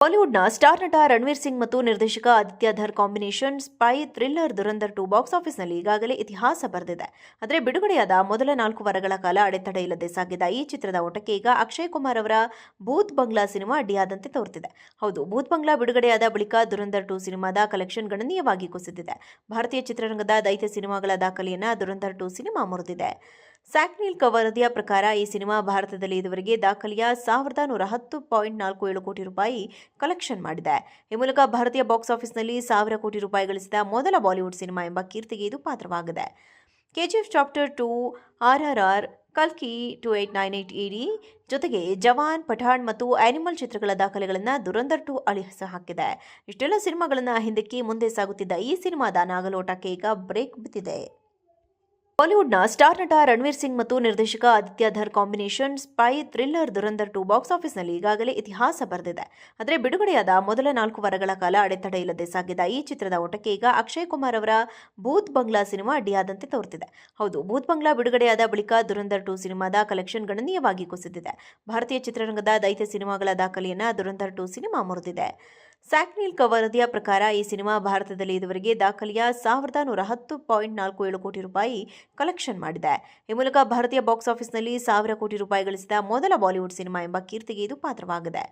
ಬಾಲಿವುಡ್ನ ಸ್ಟಾರ್ ನಟ ರಣವೀರ್ ಸಿಂಗ್ ಮತ್ತು ನಿರ್ದೇಶಕ ಆದಿತ್ಯ ಧರ್ combination spy thriller Dhurandhar 2 box ಆಫೀಸ್ನಲ್ಲಿ ಈಗಾಗಲೇ ಇತಿಹಾಸ ಬರೆದಿದೆ. ಆದರೆ ಬಿಡುಗಡೆಯಾದ ಮೊದಲ 4 ವಾರಗಳ ಕಾಲ ಅಡೆತಡೆ ಇಲ್ಲದೆ ಸಾಗಿದ ಈ ಚಿತ್ರದ ಓಟಕ್ಕೆ ಈಗ ಅಕ್ಷಯ್ ಕುಮಾರ್ ಅವರ ಭೂತ್ ಬಂಗ್ಲಾ ಸಿನಿಮಾ ಅಡ್ಡಿಯಾದಂತೆ ತೋರುತ್ತಿದೆ. ಹೌದು, ಭೂತ್ ಬಂಗ್ಲಾ ಬಿಡುಗಡೆಯಾದ ಬಳಿಕ ದುರಂಧರ್ 2 ಸಿನಿಮಾದ ಕಲೆಕ್ಷನ್ ಗಣನೀಯವಾಗಿ ಕುಸಿದಿದೆ. ಭಾರತೀಯ ಚಿತ್ರರಂಗದ ದೈತ್ಯ ಸಿನಿಮಾಗಳ ದಾಖಲೆಯನ್ನು ದುರಂಧರ್ 2 ಸಿನಿಮಾ ಮುರಿದಿದೆ. ಸ್ಯಾಕ್ನಿಲ್ ವರದಿಯ ಪ್ರಕಾರ ಈ ಸಿನಿಮಾ ಭಾರತದಲ್ಲಿ ಇದುವರೆಗೆ ದಾಖಲೆಯ 1,110.47 ಕೋಟಿ ರೂಪಾಯಿ ಕಲೆಕ್ಷನ್ ಮಾಡಿದೆ. ಈ ಮೂಲಕ ಭಾರತೀಯ ಬಾಕ್ಸ್ ಆಫೀಸ್ನಲ್ಲಿ 1,000 ಕೋಟಿ ರೂಪಾಯಿ ಗಳಿಸಿದ ಮೊದಲ ಬಾಲಿವುಡ್ ಸಿನಿಮಾ ಎಂಬ ಕೀರ್ತಿಗೆ ಇದು ಪಾತ್ರವಾಗಿದೆ. ಕೆಜಿಎಫ್ ಚಾಪ್ಟರ್ 2, RRR, ಕಲ್ಕಿ 2898 ED ಜೊತೆಗೆ ಜವಾನ್, ಪಠಾಣ್ ಮತ್ತು ಆನಿಮಲ್ ಚಿತ್ರಗಳ ದಾಖಲೆಗಳನ್ನು ದುರಂಧರ್ 2 ಅಳಿಸ ಹಾಕಿದೆ. ಇಷ್ಟೆಲ್ಲ ಸಿನಿಮಾಗಳನ್ನು ಹಿಂದಕ್ಕೆ ಮುಂದೆ ಸಾಗುತ್ತಿದ್ದ ಈ ಸಿನಿಮಾದ ನಾಗಲೋಟಕ್ಕೆ ಈಗ ಬ್ರೇಕ್ ಬಿದ್ದಿದೆ. ಬಾಲಿವುಡ್ನ ಸ್ಟಾರ್ ನಟ ರಣವೀರ್ ಸಿಂಗ್ ಮತ್ತು ನಿರ್ದೇಶಕ ಆದಿತ್ಯ ಧರ್ combination spy thriller Dhurandhar 2 box ಆಫೀಸ್ನಲ್ಲಿ ಈಗಾಗಲೇ ಇತಿಹಾಸ ಬರೆದಿದೆ. ಆದರೆ ಬಿಡುಗಡೆಯಾದ ಮೊದಲ 4 ವಾರಗಳ ಕಾಲ ಅಡೆತಡೆ ಇಲ್ಲದೆ ಸಾಗಿದ ಈ ಚಿತ್ರದ ಓಟಕ್ಕೆ ಈಗ ಅಕ್ಷಯ್ ಕುಮಾರ್ ಅವರ ಭೂತ್ ಬಂಗ್ಲಾ ಸಿನಿಮಾ ಅಡ್ಡಿಯಾದಂತೆ ತೋರುತ್ತಿದೆ. ಹೌದು, ಭೂತ್ ಬಂಗ್ಲಾ ಬಿಡುಗಡೆಯಾದ ಬಳಿಕ ದುರಂಧರ್ 2 ಸಿನಿಮಾದ ಕಲೆಕ್ಷನ್ ಗಣನೀಯವಾಗಿ ಕುಸಿದಿದೆ. ಭಾರತೀಯ ಚಿತ್ರರಂಗದ ದೈತ್ಯ ಸಿನಿಮಾಗಳ ದಾಖಲೆಯನ್ನು ದುರಂಧರ್ 2 ಸಿನಿಮಾ ಮುರಿದಿದೆ. ಸ್ಯಾಕ್ನಿಲ್ ವರದಿಯ ಪ್ರಕಾರ ಈ ಸಿನಿಮಾ ಭಾರತದಲ್ಲಿ ಇದುವರೆಗೆ ದಾಖಲೆಯ 1,110.47 ಕೋಟಿ ರೂಪಾಯಿ ಕಲೆಕ್ಷನ್ ಮಾಡಿದೆ. ಈ ಮೂಲಕ ಭಾರತೀಯ ಬಾಕ್ಸ್ ಆಫೀಸ್ನಲ್ಲಿ 1,000 ಕೋಟಿ ರೂಪಾಯಿ ಗಳಿಸಿದ ಮೊದಲ ಬಾಲಿವುಡ್ ಸಿನಿಮಾ ಎಂಬ ಕೀರ್ತಿಗೆ ಇದು ಪಾತ್ರವಾಗಿದೆ.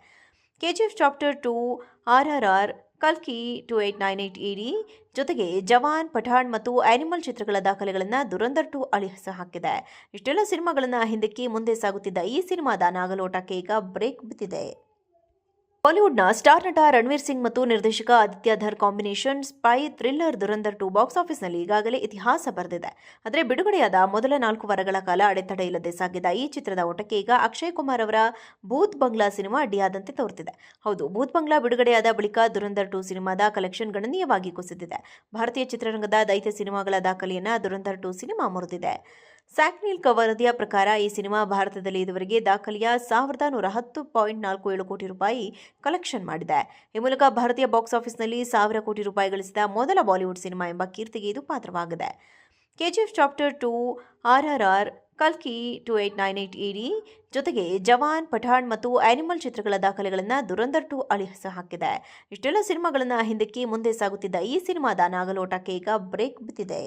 ಕೆಜಿಎಫ್ ಚಾಪ್ಟರ್ 2, RRR, ಕಲ್ಕಿ 2898 ED ಜೊತೆಗೆ ಜವಾನ್, ಪಠಾಣ್ ಮತ್ತು ಆನಿಮಲ್ ಚಿತ್ರಗಳ ದಾಖಲೆಗಳನ್ನು ದುರಂಧರ್ 2 ಅಳಿಸ ಹಾಕಿದೆ. ಇಷ್ಟೆಲ್ಲ ಸಿನಿಮಾಗಳನ್ನು ಹಿಂದಕ್ಕೆ ಮುಂದೆ ಸಾಗುತ್ತಿದ್ದ ಈ ಸಿನಿಮಾದ ನಾಗಲೋಟಕ್ಕೆ ಈಗ ಬ್ರೇಕ್ ಬಿದ್ದಿದೆ. ಬಾಲಿವುಡ್ನ ಸ್ಟಾರ್ ನಟ ರಣವೀರ್ ಸಿಂಗ್ ಮತ್ತು ನಿರ್ದೇಶಕ ಆದಿತ್ಯ ಧರ್ combination spy thriller Dhurandhar 2 box ಆಫೀಸ್ನಲ್ಲಿ ಈಗಾಗಲೇ ಇತಿಹಾಸ ಬರೆದಿದೆ. ಆದರೆ ಬಿಡುಗಡೆಯಾದ ಮೊದಲ 4 ವಾರಗಳ ಕಾಲ ಅಡೆತಡೆ ಇಲ್ಲದೆ ಸಾಗಿದ ಈ ಚಿತ್ರದ ಓಟಕ್ಕೆ ಈಗ ಅಕ್ಷಯ್ ಕುಮಾರ್ ಅವರ ಭೂತ್ ಬಂಗ್ಲಾ ಸಿನಿಮಾ ಅಡ್ಡಿಯಾದಂತೆ ತೋರುತ್ತಿದೆ. ಹೌದು, ಭೂತ್ ಬಂಗ್ಲಾ ಬಿಡುಗಡೆಯಾದ ಬಳಿಕ ದುರಂಧರ್ 2 ಸಿನಿಮಾದ ಕಲೆಕ್ಷನ್ ಗಣನೀಯವಾಗಿ ಕುಸಿದಿದೆ. ಭಾರತೀಯ ಚಿತ್ರರಂಗದ ದೈತ್ಯ ಸಿನಿಮಾಗಳ ದಾಖಲೆಯನ್ನು ದುರಂಧರ್ 2 ಸಿನಿಮಾ ಮುರಿದಿದೆ. ಸ್ಯಾಕ್ನಿಲ್ ವರದಿಯ ಪ್ರಕಾರ ಈ ಸಿನಿಮಾ ಭಾರತದಲ್ಲಿ ಇದುವರೆಗೆ ದಾಖಲೆಯ 1,110.47 ಕೋಟಿ ರೂಪಾಯಿ ಕಲೆಕ್ಷನ್ ಮಾಡಿದೆ. ಈ ಮೂಲಕ ಭಾರತೀಯ ಬಾಕ್ಸ್ ಆಫೀಸ್ನಲ್ಲಿ 1,000 ಕೋಟಿ ರೂಪಾಯಿ ಗಳಿಸಿದ ಮೊದಲ ಬಾಲಿವುಡ್ ಸಿನಿಮಾ ಎಂಬ ಕೀರ್ತಿಗೆ ಇದು ಪಾತ್ರವಾಗಿದೆ. ಕೆಜಿಎಫ್ ಚಾಪ್ಟರ್ 2, RRR, ಕಲ್ಕಿ 2898 ED ಜೊತೆಗೆ ಜವಾನ್, ಪಠಾಣ್ ಮತ್ತು ಆನಿಮಲ್ ಚಿತ್ರಗಳ ದಾಖಲೆಗಳನ್ನು ದುರಂಧರ್ 2 ಅಳಿಸ ಹಾಕಿದೆ. ಇಷ್ಟೆಲ್ಲ ಸಿನಿಮಾಗಳನ್ನು ಹಿಂದಕ್ಕೆ ಮುಂದೆ ಸಾಗುತ್ತಿದ್ದ ಈ ಸಿನಿಮಾದ ನಾಗಲೋಟಕ್ಕೆ ಈಗ ಬ್ರೇಕ್ ಬಿದ್ದಿದೆ.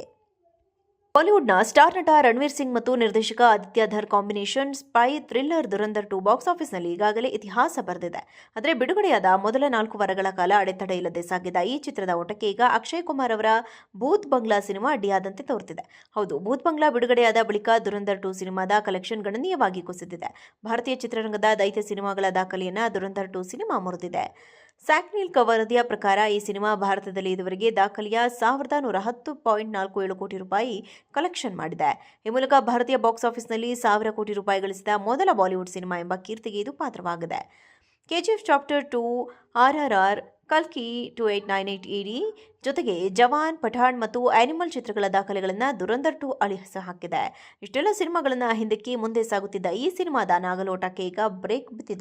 ಬಾಲಿವುಡ್ನ ಸ್ಟಾರ್ ನಟ ರಣವೀರ್ ಸಿಂಗ್ ಮತ್ತು ನಿರ್ದೇಶಕ ಆದಿತ್ಯ ಧರ್ combination spy thriller Dhurandhar 2 box ಆಫೀಸ್ನಲ್ಲಿ ಈಗಾಗಲೇ ಇತಿಹಾಸ ಬರೆದಿದೆ. ಆದರೆ ಬಿಡುಗಡೆಯಾದ ಮೊದಲ 4 ವಾರಗಳ ಕಾಲ ಅಡೆತಡೆ ಇಲ್ಲದೆ ಸಾಗಿದ ಈ ಚಿತ್ರದ ಓಟಕ್ಕೆ ಈಗ ಅಕ್ಷಯ್ ಕುಮಾರ್ ಅವರ ಭೂತ್ ಬಂಗ್ಲಾ ಸಿನಿಮಾ ಅಡ್ಡಿಯಾದಂತೆ ತೋರುತ್ತಿದೆ. ಹೌದು, ಭೂತ್ ಬಂಗ್ಲಾ ಬಿಡುಗಡೆಯಾದ ಬಳಿಕ ದುರಂಧರ್ 2 ಸಿನಿಮಾದ ಕಲೆಕ್ಷನ್ ಗಣನೀಯವಾಗಿ ಕುಸಿದಿದೆ. ಭಾರತೀಯ ಚಿತ್ರರಂಗದ ದೈತ್ಯ ಸಿನಿಮಾಗಳ ದಾಖಲೆಯನ್ನು ದುರಂಧರ್ 2 ಸಿನಿಮಾ ಮುರಿದಿದೆ. ಸ್ಯಾಕ್ನಿಲ್ ವರದಿಯ ಪ್ರಕಾರ ಈ ಸಿನಿಮಾ ಭಾರತದಲ್ಲಿ ಇದುವರೆಗೆ ದಾಖಲೆಯ 1,110.47 ಕೋಟಿ ರೂಪಾಯಿ ಕಲೆಕ್ಷನ್ ಮಾಡಿದೆ. ಈ ಮೂಲಕ ಭಾರತೀಯ ಬಾಕ್ಸ್ ಆಫೀಸ್ನಲ್ಲಿ 1,000 ಕೋಟಿ ರೂಪಾಯಿ ಗಳಿಸಿದ ಮೊದಲ ಬಾಲಿವುಡ್ ಸಿನಿಮಾ ಎಂಬ ಕೀರ್ತಿಗೆ ಇದು ಪಾತ್ರವಾಗಿದೆ. ಕೆಜಿಎಫ್ ಚಾಪ್ಟರ್ 2, RRR, ಕಲ್ಕಿ 2898 ED ಜೊತೆಗೆ ಜವಾನ್, ಪಠಾಣ್ ಮತ್ತು ಆನಿಮಲ್ ಚಿತ್ರಗಳ ದಾಖಲೆಗಳನ್ನು ದುರಂಧರ್ 2 ಅಳಿಸ ಹಾಕಿದೆ. ಇಷ್ಟೆಲ್ಲ ಸಿನಿಮಾಗಳನ್ನು ಹಿಂದಕ್ಕೆ ಮುಂದೆ ಸಾಗುತ್ತಿದ್ದ ಈ ಸಿನಿಮಾದ ನಾಗಲೋಟಕ್ಕೆ ಈಗ ಬ್ರೇಕ್ ಬಿದ್ದಿದೆ.